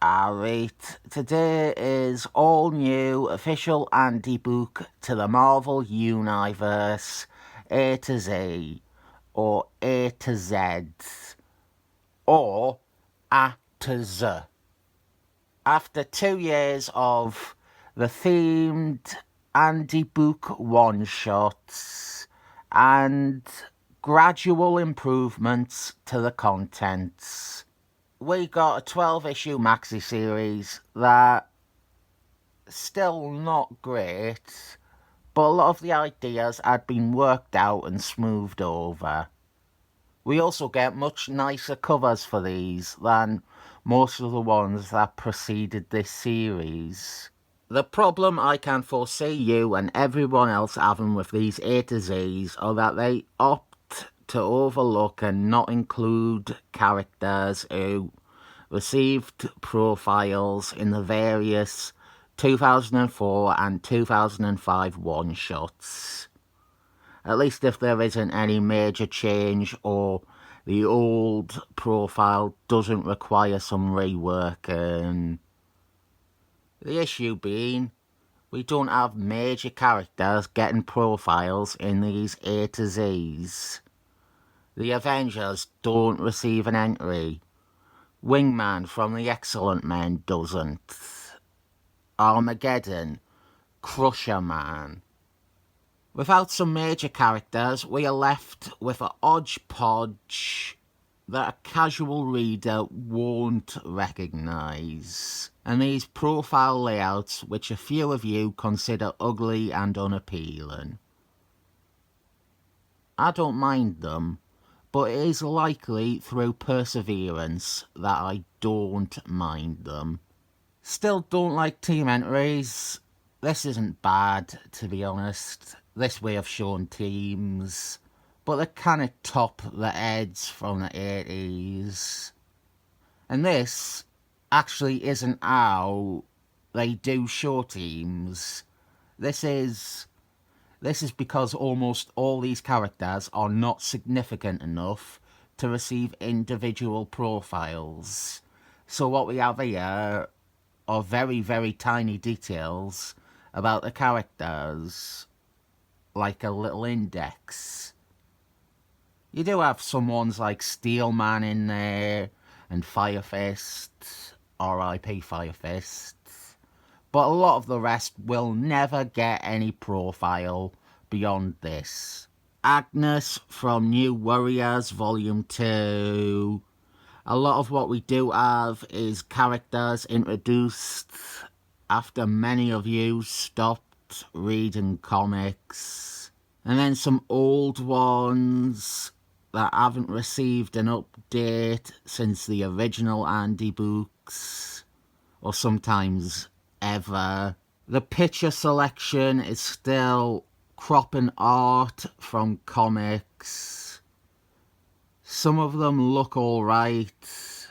Alright, today is all new official handbook to the Marvel Universe A to Z, or A to Z, or A to Z. After 2 years of the themed handbook one-shots and gradual improvements to the contents, we got a 12-issue maxi series that still not great, but a lot of the ideas had been worked out and smoothed over. We also get much nicer covers for these than most of the ones that preceded this series. The problem I can foresee you and everyone else having with these A to Zs are that they opt to overlook and not include characters who received profiles in the various 2004 and 2005 one-shots. At least if there isn't any major change or the old profile doesn't require some reworking. The issue being, we don't have major characters getting profiles in these A to Zs. The Avengers don't receive an entry. Wingman from the Excellent Men doesn't. Armageddon, Crusher Man. Without some major characters, we are left with a hodgepodge that a casual reader won't recognise. And these profile layouts, which a few of you consider ugly and unappealing. I don't mind them, but it is likely through perseverance that I don't mind them. Still don't like team entries. This isn't bad, to be honest. This way of showing teams. But they kinda top the heads from the 80s. And this actually isn't how they do show teams. This is because almost all these characters are not significant enough to receive individual profiles. So what we have here are very, very tiny details about the characters, like a little index. You do have some ones like Steelman in there, and Fire Fist, R.I.P. Fire Fist. But a lot of the rest will never get any profile beyond this. Agnes from New Warriors Volume 2. A lot of what we do have is characters introduced after many of you stopped reading comics. And then some old ones that haven't received an update since the original Andy books, or sometimes ever. The picture selection is still cropping art from comics. Some of them look alright,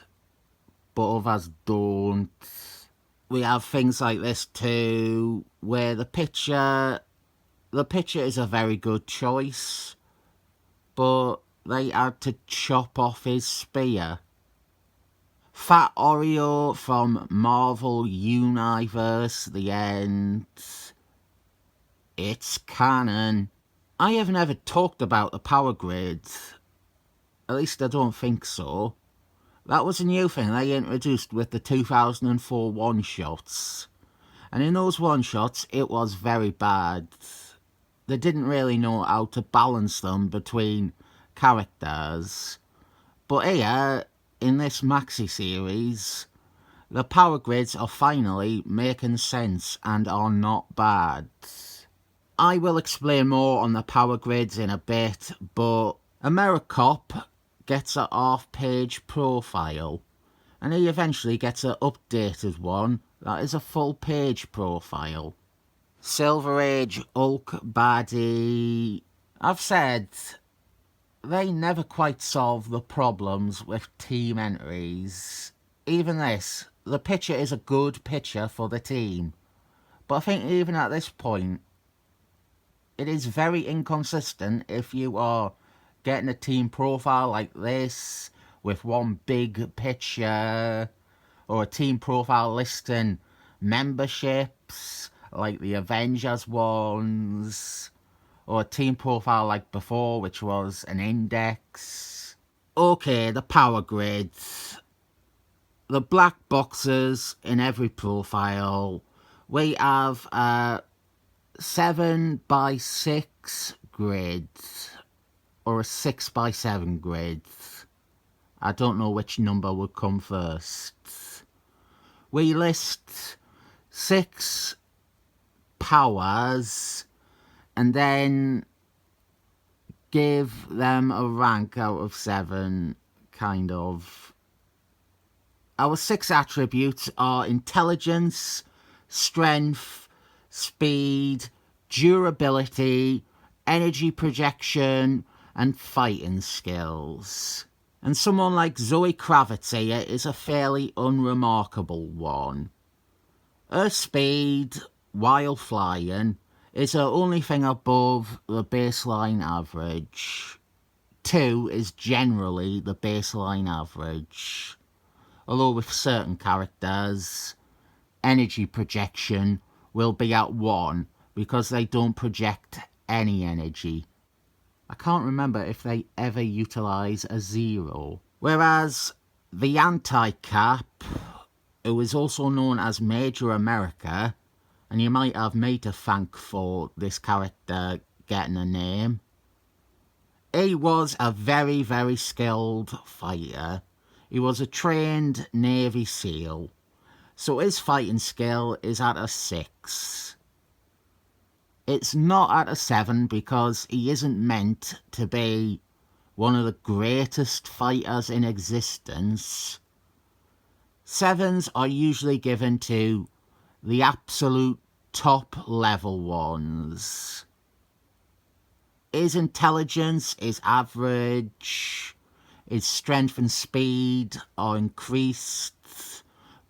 but others don't. We have things like this too, where the picture is a very good choice, but they had to chop off his spear. Fat Oreo from Marvel Universe, the end. It's canon. I have never talked about the power grid. At least I don't think so. That was a new thing they introduced with the 2004 one-shots. And in those one-shots, it was very bad. They didn't really know how to balance them between characters. But here, in this maxi series, the power grids are finally making sense and are not bad. I will explain more on the power grids in a bit, but AmeriCop gets a half-page profile, and he eventually gets an updated one that is a full-page profile. Silver Age Hulk baddie. I've said they never quite solve the problems with team entries. Even this, the picture is a good picture for the team, but I think even at this point, it is very inconsistent if you are getting a team profile like this with one big picture, or a team profile listing memberships, like the Avengers ones, or a team profile like before, which was an index. Okay, the power grids. The black boxes in every profile. We have a 7x6 grid, or a 6x7 grid. I don't know which number would come first. We list 6 powers and then give them a rank out of 7, kind of. Our 6 attributes are intelligence, strength, speed, durability, energy projection, and fighting skills. And someone like Zoe Kravitz here is a fairly unremarkable one. Her speed, while flying, is her only thing above the baseline average. 2 is generally the baseline average. Although with certain characters, energy projection will be at 1 because they don't project any energy. I can't remember if they ever utilise a 0. Whereas the anti-cap, who is also known as Major America, and you might have me to thank for this character getting a name, he was a very, very skilled fighter. He was a trained Navy SEAL, so his fighting skill is at a 6. It's not at a 7 because he isn't meant to be one of the greatest fighters in existence. 7s are usually given to the absolute top level ones. His intelligence is average. His strength and speed are increased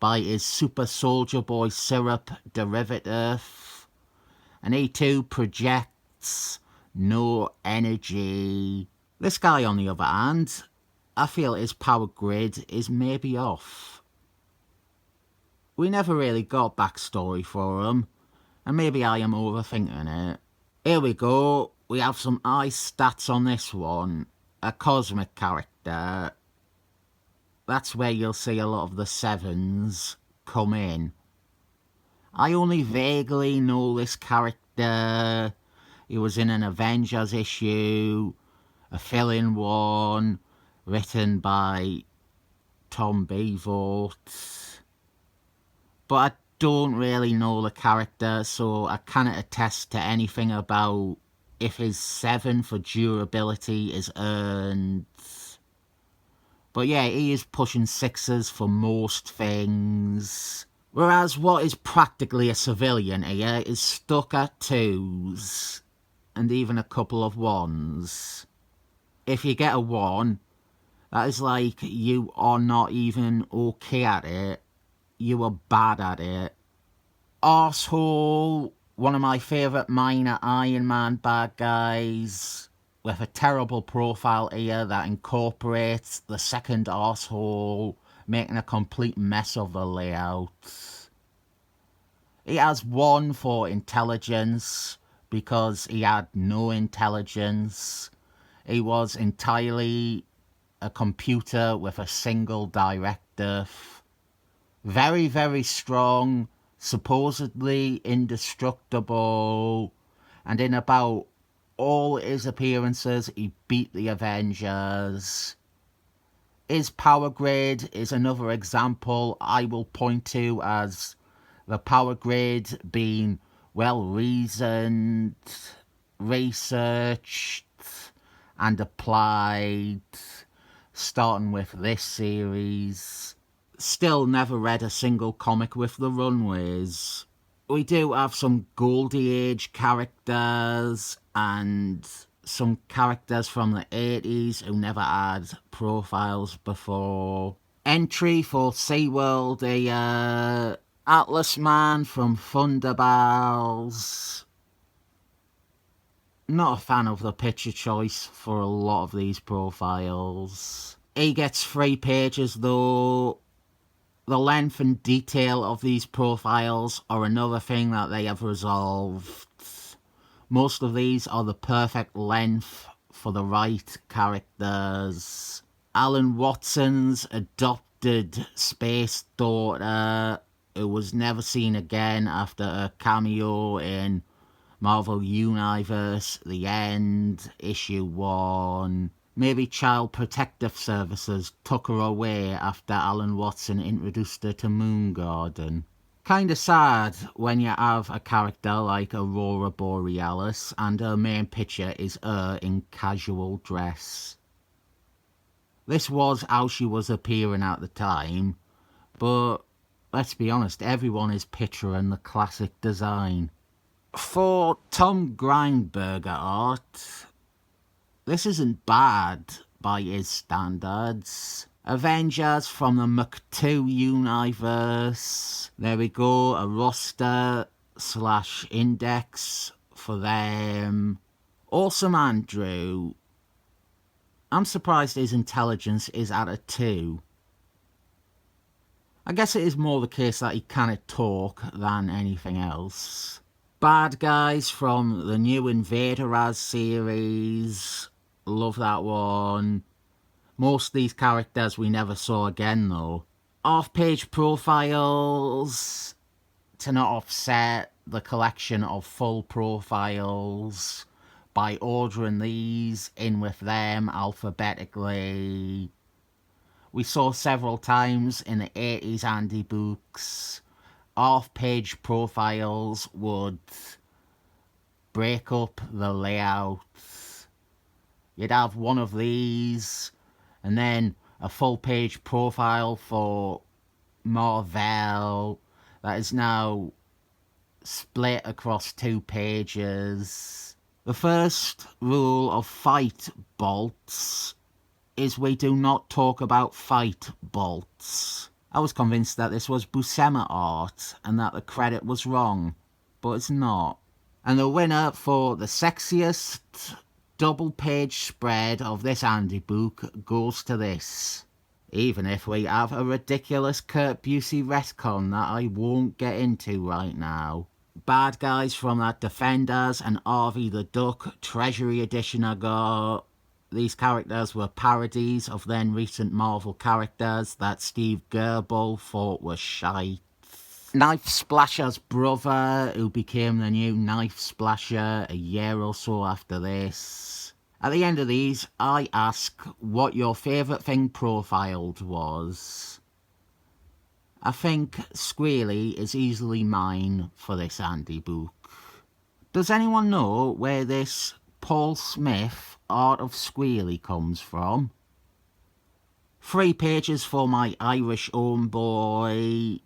by his Super Soldier Boy syrup derivative. And he too projects no energy. This guy, on the other hand, I feel his power grid is maybe off. We never really got backstory for him, and maybe I am overthinking it. Here we go, we have some ice stats on this one. A cosmic character. That's where you'll see a lot of the 7s come in. I only vaguely know this character. He was in an Avengers issue, a fill-in one, written by Tom Bevoort. But I don't really know the character, so I cannot attest to anything about if his 7 for durability is earned. But yeah, he is pushing 6s for most things. Whereas what is practically a civilian here is stuck at 2s. And even a couple of 1s. If you get a 1, that is like you are not even okay at it. You are bad at it. Arsehole, one of my favourite minor Iron Man bad guys, with a terrible profile here that incorporates the second arsehole, making a complete mess of the layout. He has 1 for intelligence, because he had no intelligence. He was entirely a computer with a single directive. Very, very strong, supposedly indestructible, and in about all his appearances he beat the Avengers. His power grid is another example I will point to as the power grid being well reasoned, researched and applied, starting with this series. Still never read a single comic with the Runaways. We do have some Goldie Age characters and some characters from the 80s who never had profiles before. Entry for SeaWorld, a Atlas Man from Thunderbals. Not a fan of the picture choice for a lot of these profiles. He gets 3 pages though. The length and detail of these profiles are another thing that they have resolved. Most of these are the perfect length for the right characters. Alan Watson's adopted space daughter, who was never seen again after a cameo in Marvel Universe The End, issue 1. Maybe Child Protective Services took her away after Alan Watson introduced her to Moon Garden. Kinda sad when you have a character like Aurora Borealis and her main picture is her in casual dress. This was how she was appearing at the time, but let's be honest, everyone is picturing the classic design. For Tom Grindberger art, this isn't bad by his standards. Avengers from the McQuaid universe. There we go, a roster / index for them. Awesome Andrew. I'm surprised his intelligence is at a 2. I guess it is more the case that he cannot talk than anything else. Bad Guys from the new Invader-as series. Love that one. Most of these characters we never saw again though. Off-page profiles to not offset the collection of full profiles by ordering these in with them alphabetically. We saw several times in the 80s Andy books, off-page profiles would break up the layout. You'd have one of these, and then a full-page profile for Marvel that is now split across 2 pages. The first rule of Fight Bolts is we do not talk about Fight Bolts. I was convinced that this was Buscema art and that the credit was wrong, but it's not. And the winner for the sexiest double-page spread of this Andy book goes to this. Even if we have a ridiculous Kurt Busey retcon that I won't get into right now. Bad Guys from that Defenders and Harvey the Duck Treasury edition I got. These characters were parodies of then recent Marvel characters that Steve Gerbil thought were shite. Knife Splasher's brother, who became the new Knife Splasher a year or so after this. At the end of these, I ask what your favourite thing profiled was. I think Squealy is easily mine for this Andy book. Does anyone know where this Paul Smith Art of Squealy comes from? 3 pages for my Irish homeboy.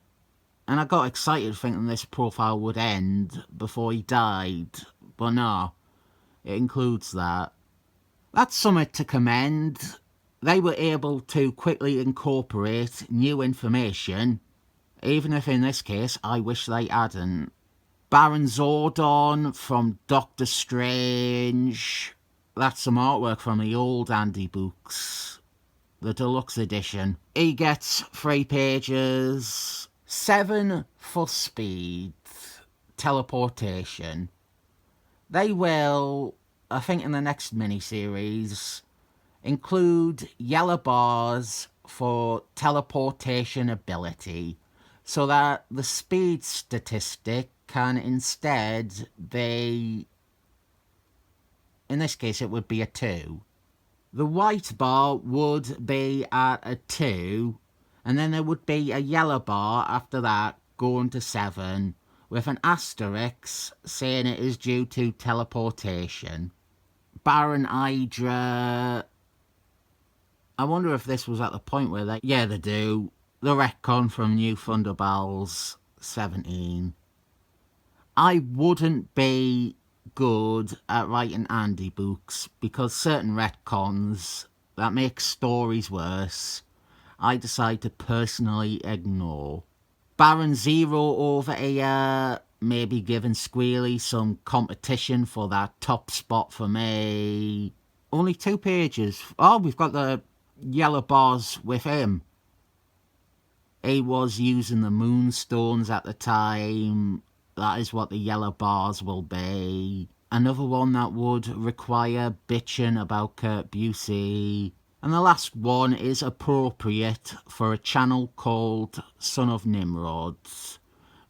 And I got excited thinking this profile would end before he died, but no, it includes that. That's something to commend. They were able to quickly incorporate new information, even if in this case I wish they hadn't. Baron Zordon from Doctor Strange. That's some artwork from the old Andy books, the deluxe edition. He gets 3 pages. 7 for speed, teleportation. They will, I think in the next miniseries, include yellow bars for teleportation ability, so that the speed statistic can instead be, in this case it would be a 2. The white bar would be at a 2, and then there would be a yellow bar after that going to 7 with an asterisk saying it is due to teleportation. Baron Hydra. I wonder if this was at the point where they... Yeah, they do. The retcon from New Thunderbolts 17. I wouldn't be good at writing Andy books because certain retcons that make stories worse I decide to personally ignore. Baron Zero over here, maybe giving Squealy some competition for that top spot for me. Only 2 pages. Oh, we've got the yellow bars with him. He was using the moonstones at the time. That is what the yellow bars will be. Another one that would require bitching about Kurt Busey. And the last one is appropriate for a channel called Son of Nimrod.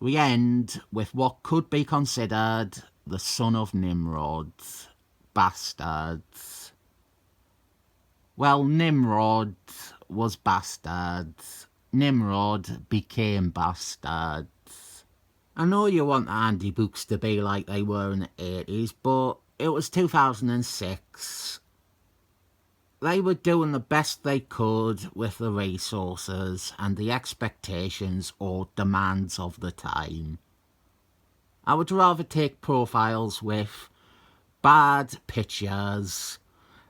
We end with what could be considered the son of Nimrod. Bastards. Well, Nimrod was bastards. Nimrod became bastards. I know you want the handybooks to be like they were in the 80s, but it was 2006. They were doing the best they could with the resources and the expectations or demands of the time. I would rather take profiles with bad pictures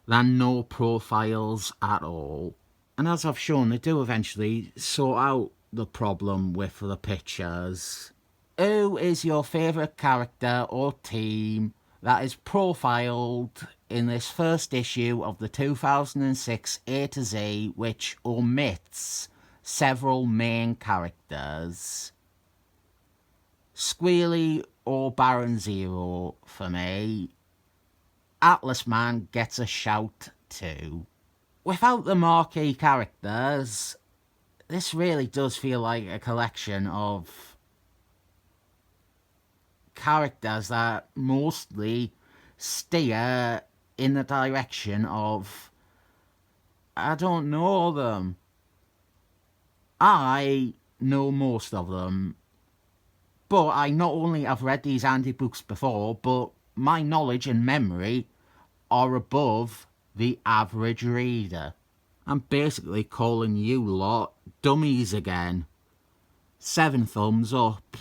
than no profiles at all. And as I've shown, they do eventually sort out the problem with the pictures. Who is your favourite character or team that is profiled in this first issue of the 2006 A to Z, which omits several main characters? Squealy or Baron Zero for me. Atlas Man gets a shout too. Without the marquee characters, this really does feel like a collection of characters that mostly steer in the direction of, I don't know them. I know most of them, but I not only have read these handybooks before, but my knowledge and memory are above the average reader. I'm basically calling you lot dummies again. 7 thumbs up.